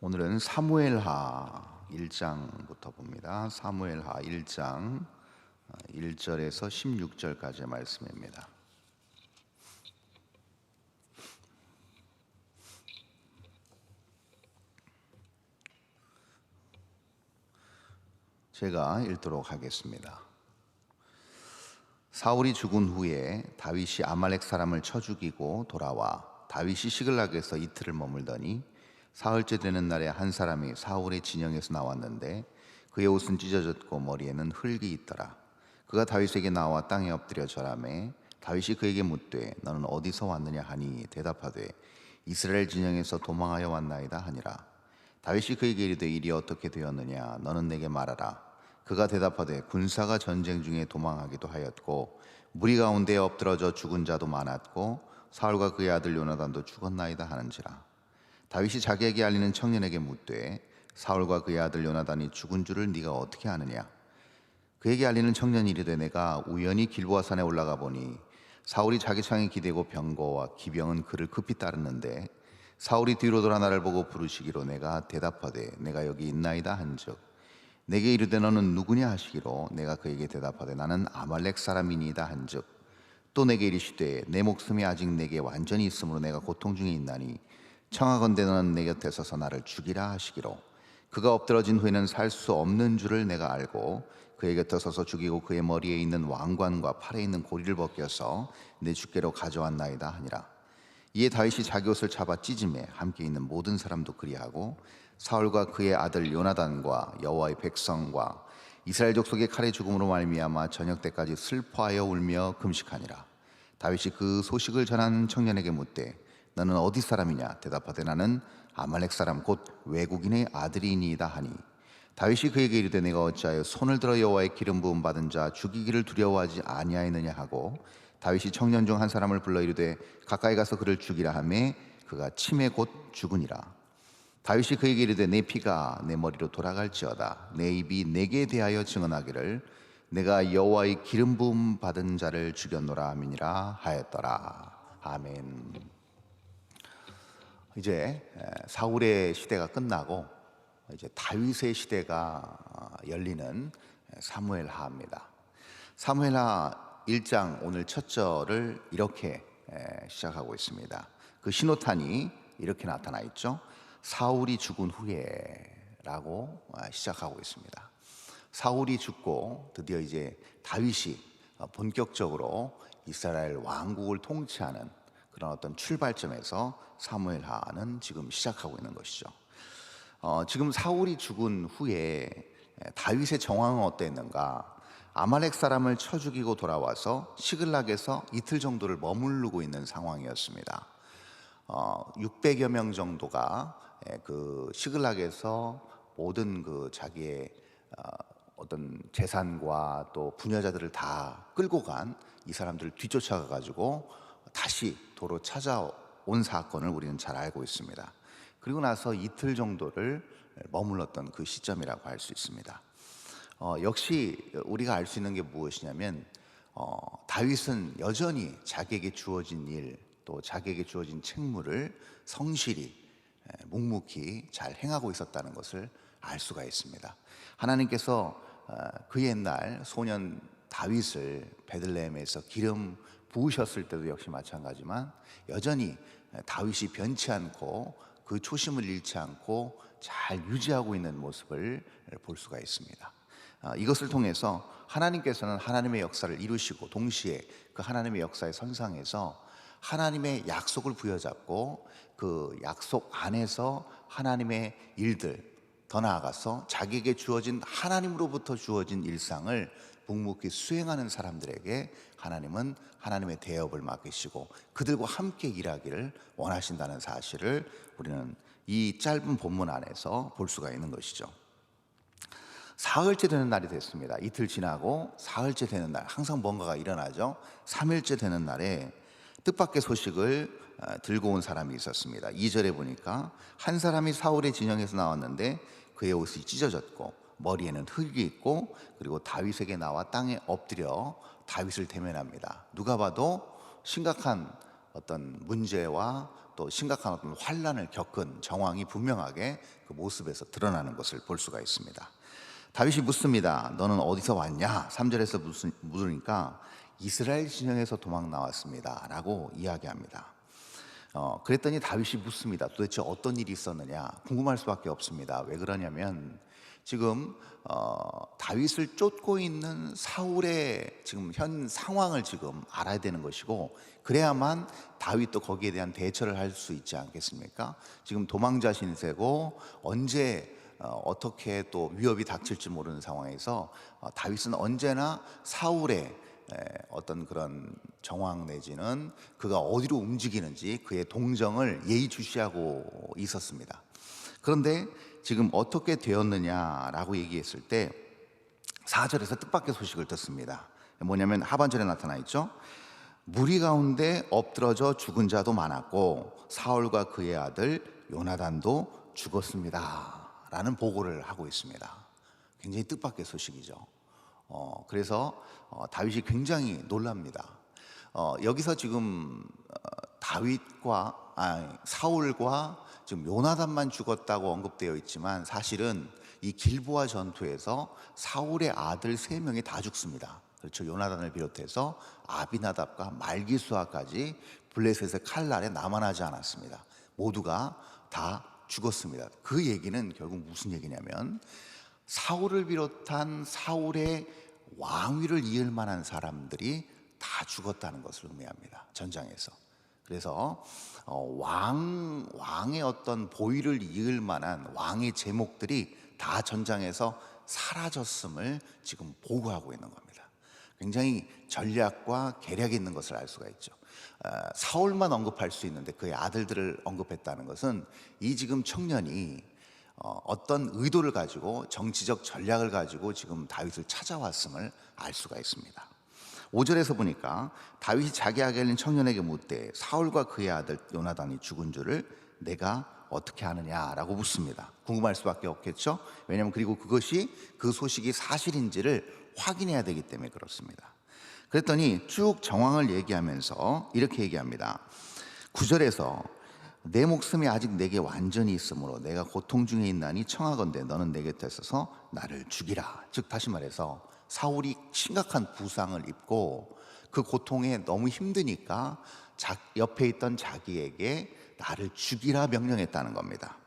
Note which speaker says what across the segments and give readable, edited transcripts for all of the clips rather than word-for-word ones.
Speaker 1: 오늘은 사무엘하 1장부터 봅니다. 사무엘하 1장 1절에서 16절까지의 말씀입니다. 제가 읽도록 하겠습니다. 사울이 죽은 후에 다윗이 아말렉 사람을 쳐 죽이고 돌아와 다윗이 시글락에서 이틀을 머물더니 사흘째 되는 날에 한 사람이 사울의 진영에서 나왔는데 그의 옷은 찢어졌고 머리에는 흙이 있더라. 그가 다윗에게 나와 땅에 엎드려 절하매 다윗이 그에게 묻되 너는 어디서 왔느냐 하니 대답하되 이스라엘 진영에서 도망하여 왔나이다 하니라. 다윗이 그에게 이르되 일이 어떻게 되었느냐 너는 내게 말하라. 그가 대답하되 군사가 전쟁 중에 도망하기도 하였고 무리 가운데 엎드러져 죽은 자도 많았고 사울과 그의 아들 요나단도 죽었나이다 하는지라. 다윗이 자기에게 알리는 청년에게 묻되 사울과 그의 아들 요나단이 죽은 줄을 네가 어떻게 아느냐. 그에게 알리는 청년이 이르되 내가 우연히 길보아 산에 올라가 보니 사울이 자기 창에 기대고 병거와 기병은 그를 급히 따르는데 사울이 뒤로 돌아 나를 보고 부르시기로 내가 대답하되 내가 여기 있나이다 한즉 내게 이르되 너는 누구냐 하시기로 내가 그에게 대답하되 나는 아말렉 사람이니이다 한즉 또 내게 이르시되 내 목숨이 아직 내게 완전히 있으므로 내가 고통 중에 있나니 청하건대 너는 내 곁에 서서 나를 죽이라 하시기로 그가 엎드러진 후에는 살 수 없는 줄을 내가 알고 그의 곁에 서서 죽이고 그의 머리에 있는 왕관과 팔에 있는 고리를 벗겨서 내 주께로 가져왔나이다 하니라. 이에 다윗이 자기 옷을 잡아 찢음에 함께 있는 모든 사람도 그리하고 사울과 그의 아들 요나단과 여호와의 백성과 이스라엘 족속의 칼의 죽음으로 말미암아 저녁 때까지 슬퍼하여 울며 금식하니라. 다윗이 그 소식을 전한 청년에게 묻되 너는 어디 사람이냐 대답하되 나는 아말렉 사람 곧 외국인의 아들이니이다 하니 다윗이 그에게 이르되 내가 어찌하여 손을 들어 여호와의 기름 부음 받은 자 죽이기를 두려워하지 아니하였느냐 하고 다윗이 청년 중 한 사람을 불러 이르되 가까이 가서 그를 죽이라 하매 그가 침에 곧 죽으니라. 다윗이 그에게 이르되 내 피가 내 머리로 돌아갈지어다 내 입이 내게 대하여 증언하기를 내가 여호와의 기름 부음 받은 자를 죽였노라 하미니라 하였더라. 아멘. 이제 사울의 시대가 끝나고 이제 다윗의 시대가 열리는 사무엘하입니다. 사무엘하 1장 오늘 첫 절을 이렇게 시작하고 있습니다. 그 신호탄이 이렇게 나타나 있죠. 사울이 죽은 후에 라고 시작하고 있습니다. 사울이 죽고 드디어 이제 다윗이 본격적으로 이스라엘 왕국을 통치하는 그런 어떤 출발점에서 사무엘하는 지금 시작하고 있는 것이죠. 지금 사울이 죽은 후에 다윗의 정황은 어땠는가? 아말렉 사람을 쳐 죽이고 돌아와서 시글락에서 이틀 정도를 머무르고 있는 상황이었습니다. 600여 명 정도가 그 시글락에서 모든 그 자기의 어떤 재산과 또 부녀자들을 다 끌고 간 이 사람들을 뒤쫓아가 가지고 다시 도로 찾아온 사건을 우리는 잘 알고 있습니다. 그리고 나서 이틀 정도를 머물렀던 그 시점이라고 할 수 있습니다. 역시 우리가 알 수 있는 게 무엇이냐면 다윗은 여전히 자기에게 주어진 일, 또 자기에게 주어진 책무를 성실히 묵묵히 잘 행하고 있었다는 것을 알 수가 있습니다. 하나님께서 그 옛날 소년 다윗을 베들레헴에서 기름 부으셨을 때도 역시 마찬가지지만 여전히 다윗이 변치 않고 그 초심을 잃지 않고 잘 유지하고 있는 모습을 볼 수가 있습니다. 이것을 통해서 하나님께서는 하나님의 역사를 이루시고 동시에 그 하나님의 역사의 선상에서 하나님의 약속을 부여잡고 그 약속 안에서 하나님의 일들, 더 나아가서 자기에게 주어진 하나님으로부터 주어진 일상을 묵묵히 수행하는 사람들에게 하나님은 하나님의 대업을 맡기시고 그들과 함께 일하기를 원하신다는 사실을 우리는 이 짧은 본문 안에서 볼 수가 있는 것이죠. 사흘째 되는 날이 됐습니다. 이틀 지나고 사흘째 되는 날, 항상 뭔가가 일어나죠. 3일째 되는 날에 뜻밖의 소식을 들고 온 사람이 있었습니다. 2절에 보니까 한 사람이 사울의 진영에서 나왔는데 그의 옷이 찢어졌고 머리에는 흙이 있고 그리고 다윗에게 나와 땅에 엎드려 다윗을 대면합니다. 누가 봐도 심각한 어떤 문제와 또 또 심각한 어떤 환난을 겪은 정황이 분명하게 그 모습에서 드러나는 것을 볼 수가 있습니다. 다윗이 묻습니다. 너는 어디서 왔냐? 3절에서 물으니까 이스라엘 진영에서 도망 나왔습니다 라고 이야기합니다. 그랬더니 다윗이 묻습니다. 도대체 어떤 일이 있었느냐? 궁금할 수밖에 없습니다. 왜 그러냐면 지금 다윗을 쫓고 있는 사울의 지금 현 상황을 지금 알아야 되는 것이고, 그래야만 다윗도 거기에 대한 대처를 할 수 있지 않겠습니까? 지금 도망자 신세고 언제 어떻게 또 위협이 닥칠지 모르는 상황에서 다윗은 언제나 사울의 어떤 그런 정황 내지는 그가 어디로 움직이는지 그의 동정을 예의주시하고 있었습니다. 그런데 지금 어떻게 되었느냐라고 얘기했을 때 4절에서 뜻밖의 소식을 듣습니다. 뭐냐면 하반절에 나타나 있죠. 무리 가운데 엎드러져 죽은 자도 많았고 사울과 그의 아들 요나단도 죽었습니다 라는 보고를 하고 있습니다. 굉장히 뜻밖의 소식이죠. 그래서 다윗이 굉장히 놀랍니다. 여기서 지금 사울과 지금 요나단만 죽었다고 언급되어 있지만 사실은 이 길보아 전투에서 사울의 아들 3명이 다 죽습니다. 그렇죠. 요나단을 비롯해서 아비나답과 말기수아까지 블레셋의 칼날에 남아나지 않았습니다. 모두가 다 죽었습니다. 그 얘기는 결국 무슨 얘기냐면 사울을 비롯한 사울의 왕위를 이을 만한 사람들이 다 죽었다는 것을 의미합니다. 전장에서. 그래서 왕의 어떤 보위를 이을 만한 왕의 제목들이 다 전장에서 사라졌음을 지금 보고하고 있는 겁니다. 굉장히 전략과 계략이 있는 것을 알 수가 있죠. 사울만 언급할 수 있는데 그의 아들들을 언급했다는 것은 이 지금 청년이 어떤 의도를 가지고 정치적 전략을 가지고 지금 다윗을 찾아왔음을 알 수가 있습니다. 5절에서 보니까 다윗이 자기 아들인 청년에게 묻되 사울과 그의 아들 요나단이 죽은 줄을 내가 어떻게 아느냐라고 묻습니다. 궁금할 수밖에 없겠죠. 왜냐하면 그리고 그것이 그 소식이 사실인지를 확인해야 되기 때문에 그렇습니다. 그랬더니 쭉 정황을 얘기하면서 이렇게 얘기합니다. 9절에서 내 목숨이 아직 내게 완전히 있으므로 내가 고통 중에 있나니 청하건대 너는 내 곁에 서서 나를 죽이라. 즉 다시 말해서 사울이 심각한 부상을 입고 그 고통에 너무 힘드니까 옆에 있던 자기에게 나를 죽이라 명령했다는 겁니다.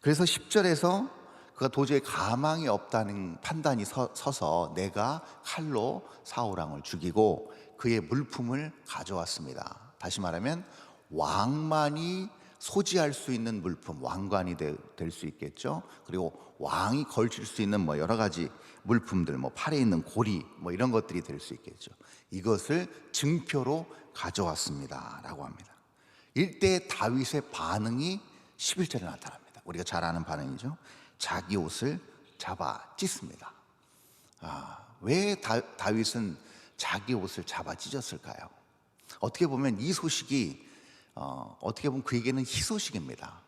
Speaker 1: 그래서 10절에서 그가 도저히 가망이 없다는 판단이 서서 내가 칼로 사울왕을 죽이고 그의 물품을 가져왔습니다. 다시 말하면 왕만이 소지할 수 있는 물품, 왕관이 될 수 있겠죠. 그리고 왕이 걸칠 수 있는 여러 가지 물품들, 팔에 있는 고리 이런 것들이 될 수 있겠죠. 이것을 증표로 가져왔습니다 라고 합니다. 이때 다윗의 반응이 11절에 나타납니다. 우리가 잘 아는 반응이죠. 자기 옷을 잡아 찢습니다. 왜 다윗은 자기 옷을 잡아 찢었을까요? 어떻게 보면 이 소식이 어떻게 보면 그에게는 희소식입니다.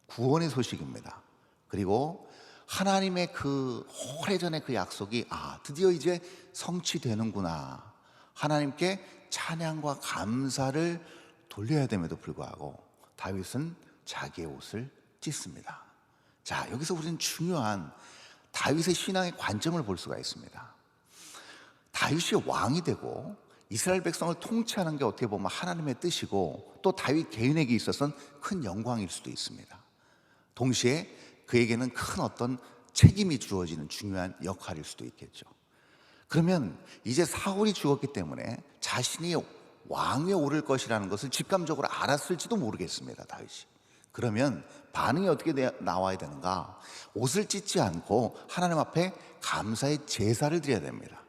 Speaker 1: 구원의 소식입니다. 그리고 하나님의 그 오래전의 그 약속이 드디어 이제 성취되는구나. 하나님께 찬양과 감사를 돌려야 됨에도 불구하고 다윗은 자기의 옷을 찢습니다. 자, 여기서 우리는 중요한 다윗의 신앙의 관점을 볼 수가 있습니다. 다윗이 왕이 되고 이스라엘 백성을 통치하는 게 어떻게 보면 하나님의 뜻이고 또 다윗 개인에게 있어서는 큰 영광일 수도 있습니다. 동시에 그에게는 큰 어떤 책임이 주어지는 중요한 역할일 수도 있겠죠. 그러면 이제 사울이 죽었기 때문에 자신이 왕위에 오를 것이라는 것을 직감적으로 알았을지도 모르겠습니다. 다윗이. 그러면 반응이 어떻게 나와야 되는가? 옷을 찢지 않고 하나님 앞에 감사의 제사를 드려야 됩니다.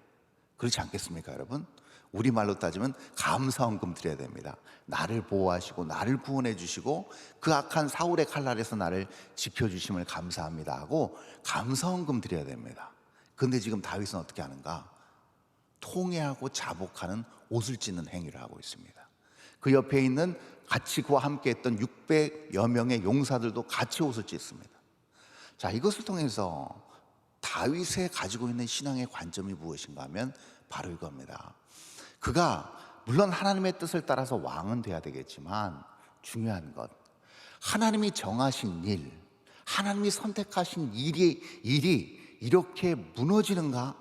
Speaker 1: 그렇지 않겠습니까, 여러분? 우리말로 따지면 감사헌금 드려야 됩니다. 나를 보호하시고 나를 구원해 주시고 그 악한 사울의 칼날에서 나를 지켜주심을 감사합니다 하고 감사헌금 드려야 됩니다. 그런데 지금 다윗은 어떻게 하는가? 통회하고 자복하는 옷을 찢는 행위를 하고 있습니다. 그 옆에 있는 같이 그와 함께 했던 600여 명의 용사들도 같이 옷을 찢습니다. 자, 이것을 통해서 다윗의 가지고 있는 신앙의 관점이 무엇인가 하면 바로 이겁니다. 그가 물론 하나님의 뜻을 따라서 왕은 돼야 되겠지만 중요한 것, 하나님이 정하신 일, 하나님이 선택하신 일이 이렇게 무너지는가?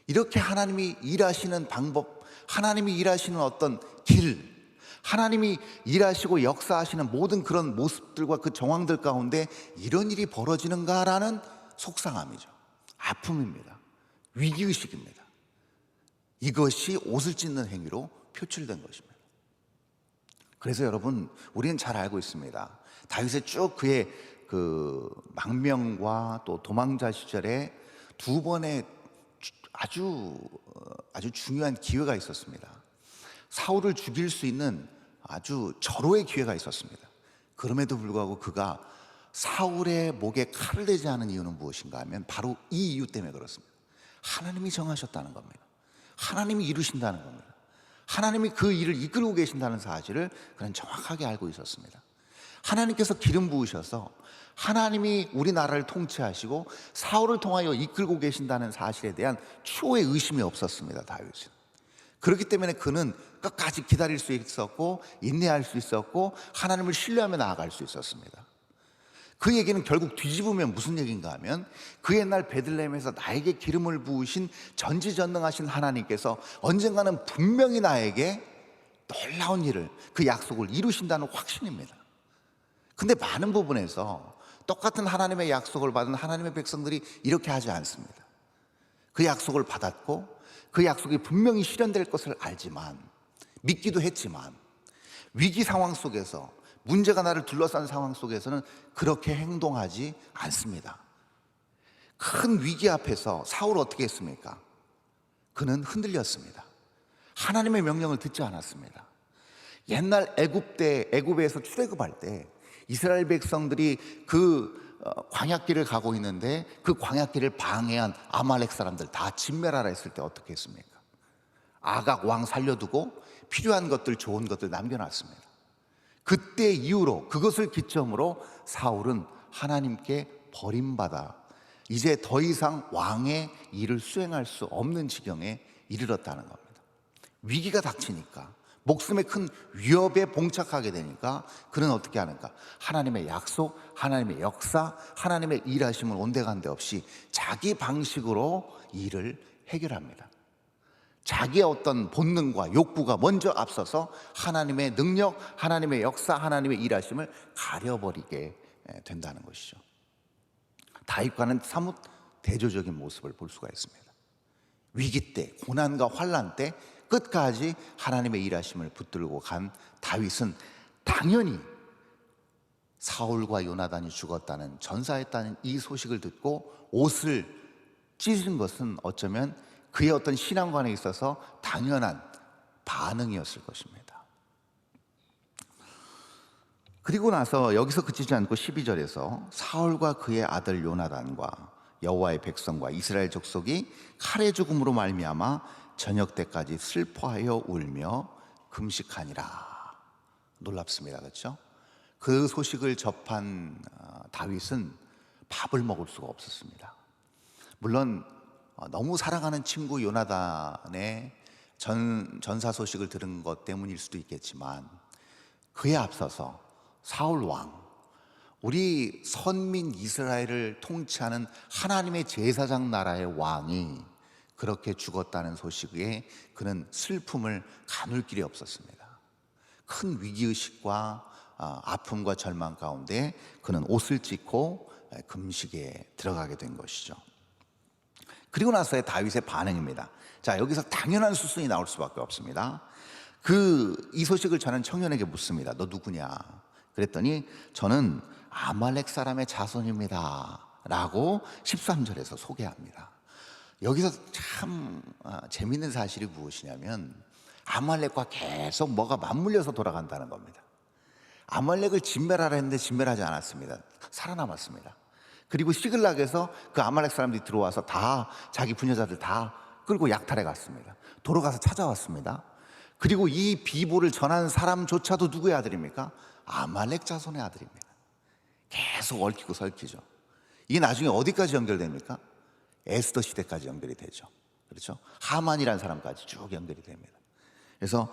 Speaker 1: 이렇게 하나님이 일하시는 방법, 하나님이 일하시는 어떤 길, 하나님이 일하시고 역사하시는 모든 그런 모습들과 그 정황들 가운데 이런 일이 벌어지는가라는 속상함이죠. 아픔입니다. 위기의식입니다. 이것이 옷을 찢는 행위로 표출된 것입니다. 그래서 여러분, 우리는 잘 알고 있습니다. 다윗의 쭉 그의 그 망명과 또 도망자 시절에 두 번의 아주 중요한 기회가 있었습니다. 사울을 죽일 수 있는 아주 절호의 기회가 있었습니다. 그럼에도 불구하고 그가 사울의 목에 칼을 대지 않은 이유는 무엇인가 하면 바로 이 이유 때문에 그렇습니다. 하나님이 정하셨다는 겁니다. 하나님이 이루신다는 겁니다. 하나님이 그 일을 이끌고 계신다는 사실을 그는 정확하게 알고 있었습니다. 하나님께서 기름 부으셔서 하나님이 우리나라를 통치하시고 사울을 통하여 이끌고 계신다는 사실에 대한 추호의 의심이 없었습니다. 다윗은. 그렇기 때문에 그는 끝까지 기다릴 수 있었고 인내할 수 있었고 하나님을 신뢰하며 나아갈 수 있었습니다. 그 얘기는 결국 뒤집으면 무슨 얘기인가 하면 그 옛날 베들레헴에서 나에게 기름을 부으신 전지전능하신 하나님께서 언젠가는 분명히 나에게 놀라운 일을, 그 약속을 이루신다는 확신입니다. 근데 많은 부분에서 똑같은 하나님의 약속을 받은 하나님의 백성들이 이렇게 하지 않습니다. 그 약속을 받았고 그 약속이 분명히 실현될 것을 알지만, 믿기도 했지만 위기 상황 속에서, 문제가 나를 둘러싼 상황 속에서는 그렇게 행동하지 않습니다. 큰 위기 앞에서 사울은 어떻게 했습니까? 그는 흔들렸습니다. 하나님의 명령을 듣지 않았습니다. 옛날 애굽에서 출애굽할 때 이스라엘 백성들이 그 광야길을 가고 있는데 그 광야길을 방해한 아말렉 사람들 다 진멸하라 했을 때 어떻게 했습니까? 아각 왕 살려두고 필요한 것들, 좋은 것들 남겨놨습니다. 그때 이후로, 그것을 기점으로 사울은 하나님께 버림받아 이제 더 이상 왕의 일을 수행할 수 없는 지경에 이르렀다는 겁니다. 위기가 닥치니까, 목숨의 큰 위협에 봉착하게 되니까 그는 어떻게 하는가? 하나님의 약속, 하나님의 역사, 하나님의 일하심을 온데간데 없이 자기 방식으로 일을 해결합니다. 자기의 어떤 본능과 욕구가 먼저 앞서서 하나님의 능력, 하나님의 역사, 하나님의 일하심을 가려버리게 된다는 것이죠. 다윗과는 사뭇 대조적인 모습을 볼 수가 있습니다. 위기 때, 고난과 환난 때 끝까지 하나님의 일하심을 붙들고 간 다윗은 당연히 사울과 요나단이 죽었다는, 전사했다는 이 소식을 듣고 옷을 찢은 것은 어쩌면 그의 어떤 신앙관에 있어서 당연한 반응이었을 것입니다. 그리고 나서 여기서 그치지 않고 12절에서 사울과 그의 아들 요나단과 여호와의 백성과 이스라엘 족속이 칼의 죽음으로 말미암아 저녁 때까지 슬퍼하여 울며 금식하니라. 놀랍습니다. 그렇죠? 그 소식을 접한 다윗은 밥을 먹을 수가 없었습니다. 물론 너무 사랑하는 친구 요나단의 전사 소식을 들은 것 때문일 수도 있겠지만 그에 앞서서 사울 왕, 우리 선민 이스라엘을 통치하는 하나님의 제사장 나라의 왕이 그렇게 죽었다는 소식에 그는 슬픔을 가눌 길이 없었습니다. 큰 위기의식과 아픔과 절망 가운데 그는 옷을 찢고 금식에 들어가게 된 것이죠. 그리고 나서의 다윗의 반응입니다. 자, 여기서 당연한 수순이 나올 수밖에 없습니다. 이 소식을 전한 청년에게 묻습니다. 너 누구냐? 그랬더니 저는 아말렉 사람의 자손입니다 라고 13절에서 소개합니다. 여기서 참 재미있는 사실이 무엇이냐면 아말렉과 계속 뭐가 맞물려서 돌아간다는 겁니다. 아말렉을 진멸하라 했는데 진멸하지 않았습니다. 살아남았습니다. 그리고 시글락에서 그 아말렉 사람들이 들어와서 다 자기 부녀자들 다 끌고 약탈해 갔습니다. 돌아가서 찾아왔습니다. 그리고 이 비보를 전한 사람조차도 누구의 아들입니까? 아말렉 자손의 아들입니다. 계속 얽히고 설키죠. 이게 나중에 어디까지 연결됩니까? 에스더 시대까지 연결이 되죠. 그렇죠? 하만이라는 사람까지 쭉 연결이 됩니다. 그래서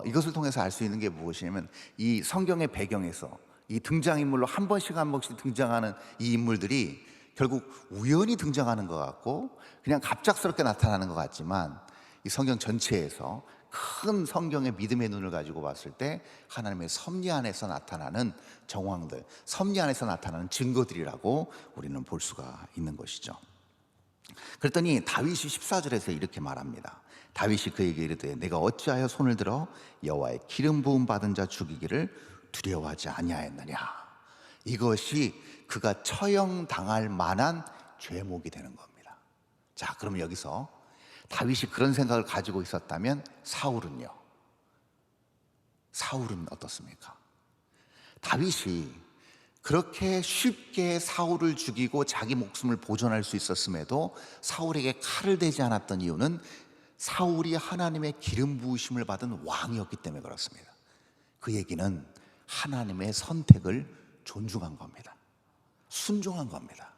Speaker 1: 이것을 통해서 알 수 있는 게 무엇이냐면, 이 성경의 배경에서 이 등장인물로 한 번씩 한 번씩 등장하는 이 인물들이 결국 우연히 등장하는 것 같고 그냥 갑작스럽게 나타나는 것 같지만, 이 성경 전체에서 큰 성경의 믿음의 눈을 가지고 봤을 때 하나님의 섭리 안에서 나타나는 정황들, 섭리 안에서 나타나는 증거들이라고 우리는 볼 수가 있는 것이죠. 그랬더니 다윗이 14절에서 이렇게 말합니다. 다윗이 그에게 이르되 내가 어찌하여 손을 들어 여호와의 기름 부음 받은 자 죽이기를 두려워하지 아니하였느냐. 이것이 그가 처형당할 만한 죄목이 되는 겁니다. 자, 그럼 여기서 다윗이 그런 생각을 가지고 있었다면 사울은 어떻습니까? 다윗이 그렇게 쉽게 사울을 죽이고 자기 목숨을 보존할 수 있었음에도 사울에게 칼을 대지 않았던 이유는 사울이 하나님의 기름 부으심을 받은 왕이었기 때문에 그렇습니다. 그 얘기는 하나님의 선택을 존중한 겁니다. 순종한 겁니다.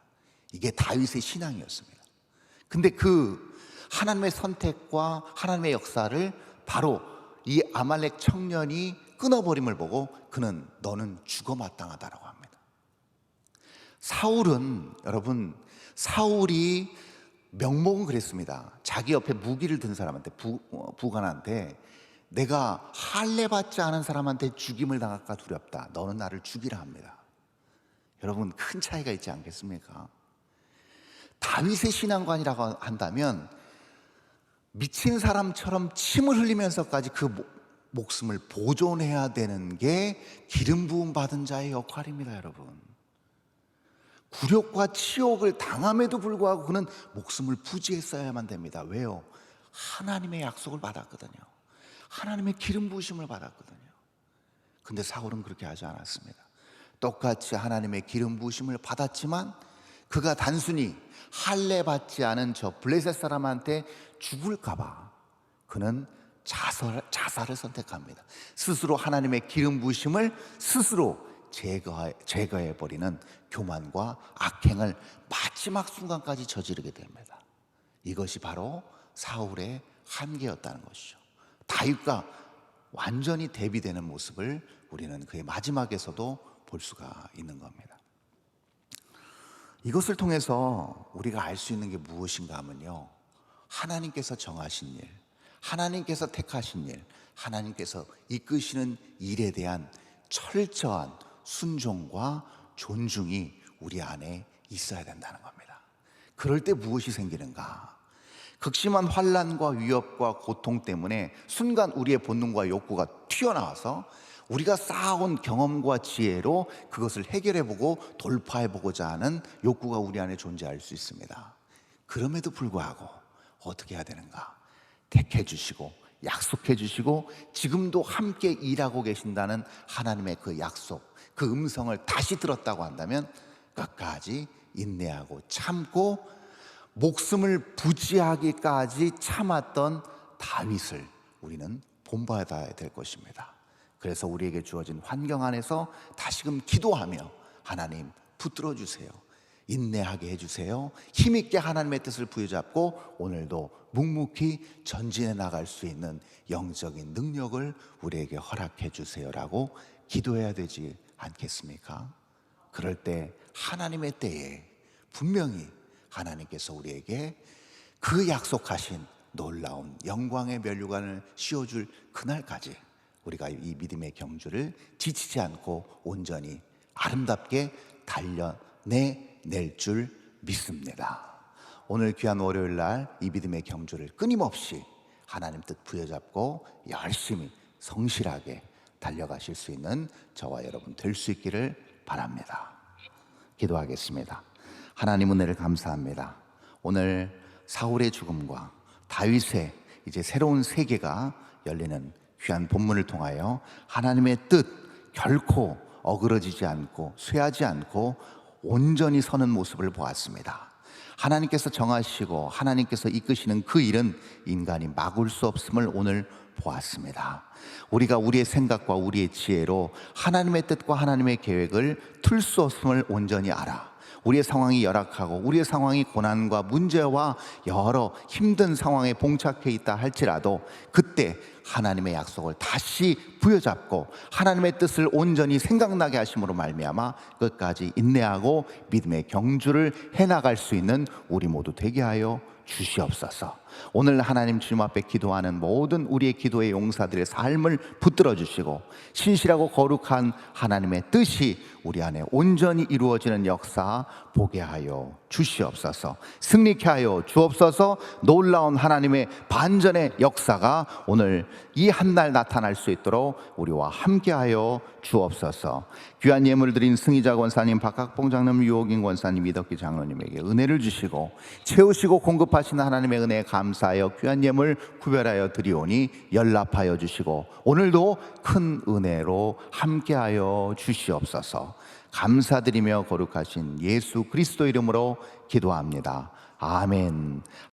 Speaker 1: 이게 다윗의 신앙이었습니다. 근데 그 하나님의 선택과 하나님의 역사를 바로 이 아말렉 청년이 끊어버림을 보고 그는 너는 죽어 마땅하다라고 합니다. 사울은, 여러분, 사울이 명목은 그랬습니다. 자기 옆에 무기를 든 사람한테, 부관한테 내가 할례 받지 않은 사람한테 죽임을 당할까 두렵다, 너는 나를 죽이라 합니다. 여러분, 큰 차이가 있지 않겠습니까? 다윗의 신앙관이라고 한다면 미친 사람처럼 침을 흘리면서까지 그 목숨을 보존해야 되는 게 기름 부음 받은 자의 역할입니다. 여러분, 굴욕과 치욕을 당함에도 불구하고 그는 목숨을 부지했어야만 됩니다. 왜요? 하나님의 약속을 받았거든요. 하나님의 기름 부으심을 받았거든요. 근데 사울은 그렇게 하지 않았습니다. 똑같이 하나님의 기름 부으심을 받았지만 그가 단순히 할례 받지 않은 저 블레셋 사람한테 죽을까 봐 그는 자살을 선택합니다. 스스로 하나님의 기름 부으심을 스스로 제거해버리는 교만과 악행을 마지막 순간까지 저지르게 됩니다. 이것이 바로 사울의 한계였다는 것이죠. 다윗과 완전히 대비되는 모습을 우리는 그의 마지막에서도 볼 수가 있는 겁니다. 이것을 통해서 우리가 알 수 있는 게 무엇인가 하면요, 하나님께서 정하신 일, 하나님께서 택하신 일, 하나님께서 이끄시는 일에 대한 철저한 순종과 존중이 우리 안에 있어야 된다는 겁니다. 그럴 때 무엇이 생기는가? 극심한 환난과 위협과 고통 때문에 순간 우리의 본능과 욕구가 튀어나와서 우리가 쌓아온 경험과 지혜로 그것을 해결해보고 돌파해보고자 하는 욕구가 우리 안에 존재할 수 있습니다. 그럼에도 불구하고 어떻게 해야 되는가? 택해 주시고 약속해 주시고 지금도 함께 일하고 계신다는 하나님의 그 약속, 그 음성을 다시 들었다고 한다면 끝까지 인내하고 참고 목숨을 부지하기까지 참았던 다윗을 우리는 본받아야 될 것입니다. 그래서 우리에게 주어진 환경 안에서 다시금 기도하며 하나님 붙들어 주세요, 인내하게 해주세요, 힘있게 하나님의 뜻을 부여잡고 오늘도 묵묵히 전진해 나갈 수 있는 영적인 능력을 우리에게 허락해 주세요라고 기도해야 되지 않겠습니까? 그럴 때 하나님의 때에 분명히 하나님께서 우리에게 그 약속하신 놀라운 영광의 면류관을 씌워줄 그날까지 우리가 이 믿음의 경주를 지치지 않고 온전히 아름답게 달려낼 줄 믿습니다. 오늘 귀한 월요일 날 이 믿음의 경주를 끊임없이 하나님 뜻 부여잡고 열심히 성실하게 달려가실 수 있는 저와 여러분 될 수 있기를 바랍니다. 기도하겠습니다. 하나님, 은혜를 감사합니다. 오늘 사울의 죽음과 다윗의 이제 새로운 세계가 열리는 귀한 본문을 통하여 하나님의 뜻 결코 어그러지지 않고 쇠하지 않고 온전히 서는 모습을 보았습니다. 하나님께서 정하시고 하나님께서 이끄시는 그 일은 인간이 막을 수 없음을 오늘 보았습니다. 우리가 우리의 생각과 우리의 지혜로 하나님의 뜻과 하나님의 계획을 틀 수 없음을 온전히 알아 우리의 상황이 열악하고 우리의 상황이 고난과 문제와 여러 힘든 상황에 봉착해 있다 할지라도 그때 하나님의 약속을 다시 부여잡고 하나님의 뜻을 온전히 생각나게 하심으로 말미암아 끝까지 인내하고 믿음의 경주를 해나갈 수 있는 우리 모두 되게 하여 주시옵소서. 오늘 하나님 주님 앞에 기도하는 모든 우리의 기도의 용사들의 삶을 붙들어 주시고 신실하고 거룩한 하나님의 뜻이 우리 안에 온전히 이루어지는 역사 보게 하여 주시옵소서. 승리케 하여 주옵소서. 놀라운 하나님의 반전의 역사가 오늘 이 한 날 나타날 수 있도록 우리와 함께 하여 주옵소서. 귀한 예물 드린 승희자 권사님, 박학봉 장로님, 유옥인 권사님, 이덕기 장로님에게 은혜를 주시고 채우시고 공급하시는 하나님의 은혜에 감사하여 귀한 예물 구별하여 드리오니 연락하여 주시고 오늘도 큰 은혜로 함께하여 주시옵소서. 감사드리며 거룩하신 예수 그리스도 이름으로 기도합니다. 아멘.